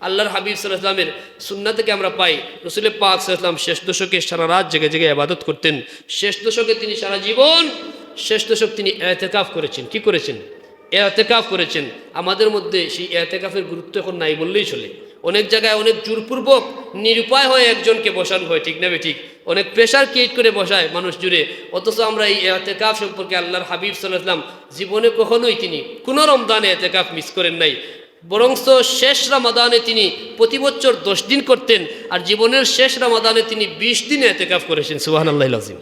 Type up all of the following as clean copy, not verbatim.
আল্লাহর হাবিব সাল্লাল্লাহু আলাইহি ওয়াসাল্লামের সুন্নাহ থেকে আমরা পাই রাসূল পাক সাল্লাল্লাহু আলাইহি ওয়াসাল্লাম শেষ দশকে সারা রাত জেগে জেগে ইবাদত করতেন। শেষ দশকে তিনি সারা জীবন শেষ দশক তিনি ইতিকাফ করেছেন। কি করেছেন? ইতিকাফ করেছেন। আমাদের মধ্যে সেই ইতিকাফের গুরুত্ব এখন নাই বললেই চলে। অনেক জায়গায় অনেক জোরপূর্বক নিরুপায় হয়ে একজনকে বসানো হয়, ঠিক না ঠিক? অনেক প্রেশার ক্রিয়েট করে বসায় মানুষ জুড়ে। অথচ আমরা এই ইতিকাফ সম্পর্কে আল্লাহর হাবিব সাল্লাল্লাহু আলাইহি ওয়াসাল্লাম জীবনে কখনোই তিনি কোনো রমজানে ইতিকাফ মিস করেন নাই। বরঞ্চ শেষ রমাদানে তিনি প্রতি বছর 10 দিন করতেন, আর জীবনের শেষ রমাদানে তিনি 20 দিন ইতিকাফ করেছেন। সুবহানাল্লাহিল আযীম।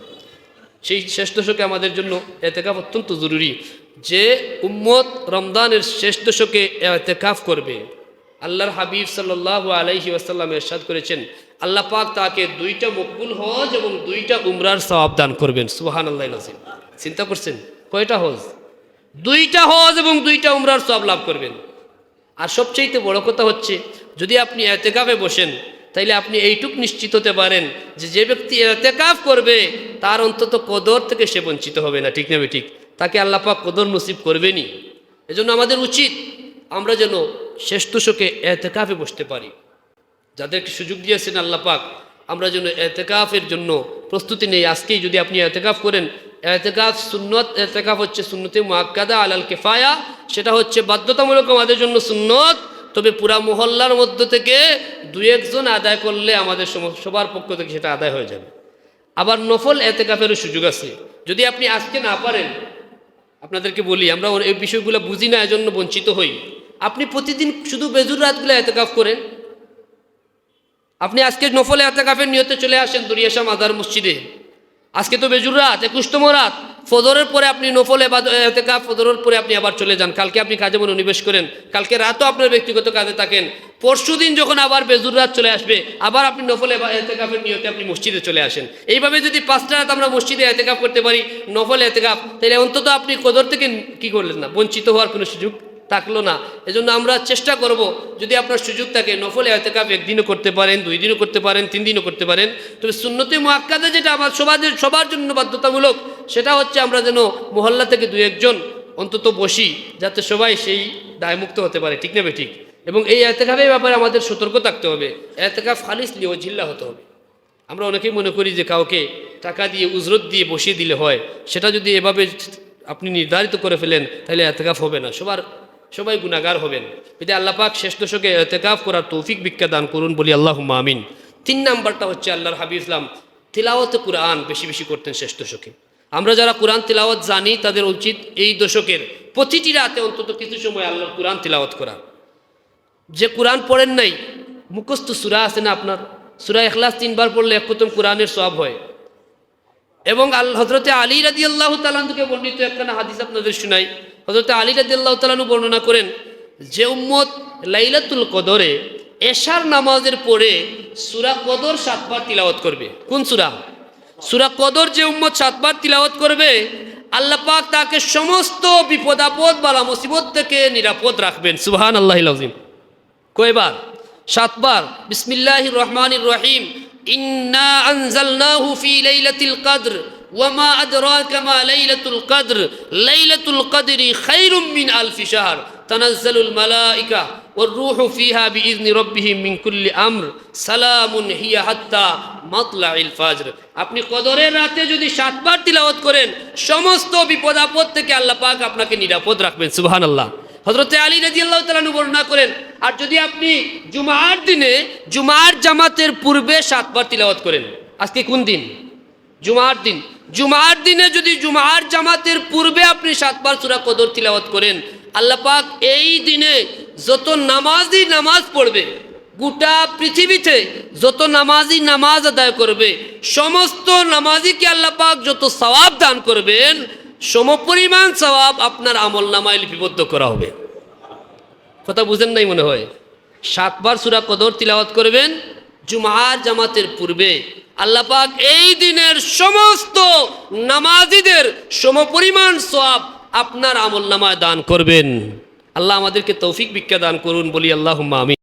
সেই শেষ দশকে আমাদের জন্য ইতিকাফ অত্যন্ত জরুরি। যে উম্মত রমজানের শেষ দশকে ইতিকাফ করবে, আল্লাহর হাবিব সাল্লাল্লাহু আলাইহি ওয়াসাল্লাম ইরশাদ করেছেন আল্লাহ পাক তাকে 2টা মকবুল হজ এবং 2টা উমরার সওয়াব দান করবেন। সুবহানাল্লাহিল আযীম। চিন্তা করছেন কয়টা হজ? 2টা হজ এবং 2টা উমরার সওয়াব লাভ করবেন। আর সবচেয়ে বড় কথা হচ্ছে, যদি আপনি ইতিকাফে বসেন তাইলে আপনি এইটুক নিশ্চিত হতে পারেন যে যে ব্যক্তি ইতিকাফ করবে তার অন্তত কদর থেকে সে বঞ্চিত হবে না, ঠিক না ঠিক? তাকে আল্লাহ পাক কদর নসিব করবেনই। এজন্য আমাদের উচিত আমরা যেন শেষ দশকে ইতিকাফে বসতে পারি। যাদেরকে সুযোগ দিয়েছেন আল্লাহ পাক, আমরা যেন ইতিকাফের জন্য প্রস্তুতি নেই। আজকেই যদি আপনি ইতিকাফ করেন, ইতিকাফ সুন্নত, ইতিকাফ হচ্ছে সুন্নতে মুআক্কাদা আলাল কিফায়া, সেটা হচ্ছে বাধ্যতামূলক আমাদের জন্য সুন্নত। তবে পুরা মহল্লার মধ্য থেকে 2-1 জন আদায় করলে আমাদের সবার পক্ষ থেকে সেটা আদায় হয়ে যাবে। আবার নফল ইতিকাফেরও সুযোগ আছে। যদি আপনি আজকে না পারেন, আপনাদেরকে বলি আমরা এই বিষয়গুলো বুঝি না, এজন্য বঞ্চিত হই। আপনি প্রতিদিন শুধু বেজুর রাতগুলো ইতিকাফ করেন। আপনি আজকে নফল ইতিকাফের নিয়তে চলে আসেন দরিয়াশা মাজার মসজিদে। আজকে তো বেজুর রাত, 21তম রাত, ফজরের পরে আপনি নফল ইতিকাফ, ফজরের পরে আপনি আবার চলে যান। কালকে আপনি কাজে মনোনিবেশ করেন, কালকে রাতও আপনার ব্যক্তিগত কাজে থাকেন। পরশুদিন যখন আবার বেজুর রাত চলে আসবে, আবার আপনি নফল ইতিকাফের নিয়তে আপনি মসজিদে চলে আসেন। এইভাবে যদি 5টা রাত আমরা মসজিদে ইতিকাফ করতে পারি, নফল ইতিকাফ, তাহলে অন্তত আপনি কদর থেকে কি করলেন না, বঞ্চিত হওয়ার কোনো সুযোগ থাকলো না। এজন্য আমরা চেষ্টা করব, যদি আপনার সুযোগ থাকে নফল ইতিকাফ 1 দিনও করতে পারেন, 2 দিনও করতে পারেন, 3 দিনও করতে পারেন। তবে সুন্নতে মুআক্কাদা যেটা আমার সবার জন্য বাধ্যতামূলক, সেটা হচ্ছে আমরা যেন মহল্লা থেকে 2-1 জন অন্তত বসি, যাতে সবাই সেই দায়মুক্ত হতে পারে, ঠিক না ঠিক? এবং এই ইতিকাফের ব্যাপারে আমাদের সতর্ক থাকতে হবে। ইতিকাফ খালিস লিওয়াজিল্লাহ হতে হবে। আমরা অনেকেই মনে করি যে কাউকে টাকা দিয়ে উজরত দিয়ে বসিয়ে দিলে হয়, সেটা যদি এভাবে আপনি নির্ধারিত করে ফেলেন তাহলে ইতিকাফ হবে না, সবাই গুনাহগার হবেন। যদি আল্লাহ পাক শেষ দশকে ইতিকাফ করার তৌফিক ভিক্ষা দান করুন, বলি আল্লাহুম্মা আমিন। 3 নাম্বারটা হচ্ছে আল্লাহর হাবিব ইসলাম তিলাওয়াতে কুরআন বেশি বেশি করতেন শেষ দশকে। আমরা যারা কুরআন তিলাওয়াত জানি তাদের উচিত এই দশকের প্রতিটি রাতে অন্তত কিছু সময় আল্লাহর কুরআন তিলাওয়াত করা। যে কুরআন পড়েন নাই, মুখস্থ সূরা আছে না আপনার, সূরা ইখলাস 3 বার পড়লে 1 খতম কুরআনের সওয়াব হয়। এবং হযরতে আলী রাদিয়াল্লাহু তাআলা থেকে বর্ণিত একখানা হাদিস আপনাদের শুনাই। হযরতে আলী রাদিয়াল্লাহু তাআলা বর্ণনা করেন, যে উম্মত লাইলাতুল কদরে এশার নামাজের পরে সূরা কদর 7 বার তিলাওয়াত করবে। কোন সূরা? সূরা কদর যে উম্মত 7 বার তিলাওয়াত করবে, আল্লাহ পাক তাকে সমস্ত বিপদ আপদ বালা মুসিবত থেকে নিরাপদ রাখবেন। সুবহানাল্লাহিল আযীম। কয়বার? 7 বার। বিসমিল্লাহির রহমানির রহিম। ইন্না আনজালনাহু ফি লাইলাতিল কদর ওয়ামা আদরাকা মা লাইলাতুল কদর লাইলাতুল কদরি খায়রুম মিন আলফি শাহর তানাজ্জালুল মালাইকা ওয়ার রূহু ফিহা বিইذনি রাব্বিহিম মিন কুল্লি আমর সালামুন হিয়া হাত্তা মাতলাইল ফজর। আপনি কদরের রাতে যদি 7 বার তিলাওয়াত করেন, সমস্ত বিপদ আপদ থেকে আল্লাহ পাক আপনাকে নিরাপদ রাখবেন। সুবহানাল্লাহ। হযরতে আলী রাদিয়াল্লাহু তাআলা বর্ণনা করেন, আর যদি আপনি জুমার দিনে জুমার জামাতের পূর্বে 7 বার তিলাওয়াত করেন, আজকে কোন দিন? জুমার দিন। জুমার দিনে যদি জুমার জামাতের পূর্বে আপনি 7 বার সূরা কদর তিলাওয়াত করেন, আল্লাহ পাক এই দিনে যত নামাজি নামাজ পড়বে, গোটা পৃথিবীতে যত নামাজি নামাজ আদায় করবে, সমস্ত নামাজিকে আল্লাহ পাক যত সওয়াব দান করবেন, সমপরিমাণ সওয়াব আপনার আমলনামায় লিপিবদ্ধ করা হবে। কথা বুঝেন নাই মনে হয়? 7 বার সূরা কদর তিলাওয়াত করবেন জুমার জামাতের পূর্বে, আল্লাহ পাক এই দিনের সমস্ত নামাজিদের সমপরিমাণ সওয়াব আপনার আমলনামায় দান করবেন। আল্লাহ আমাদেরকে তৌফিক ভিক্ষা দান করুন, বলি আল্লাহুম্মা আমিন।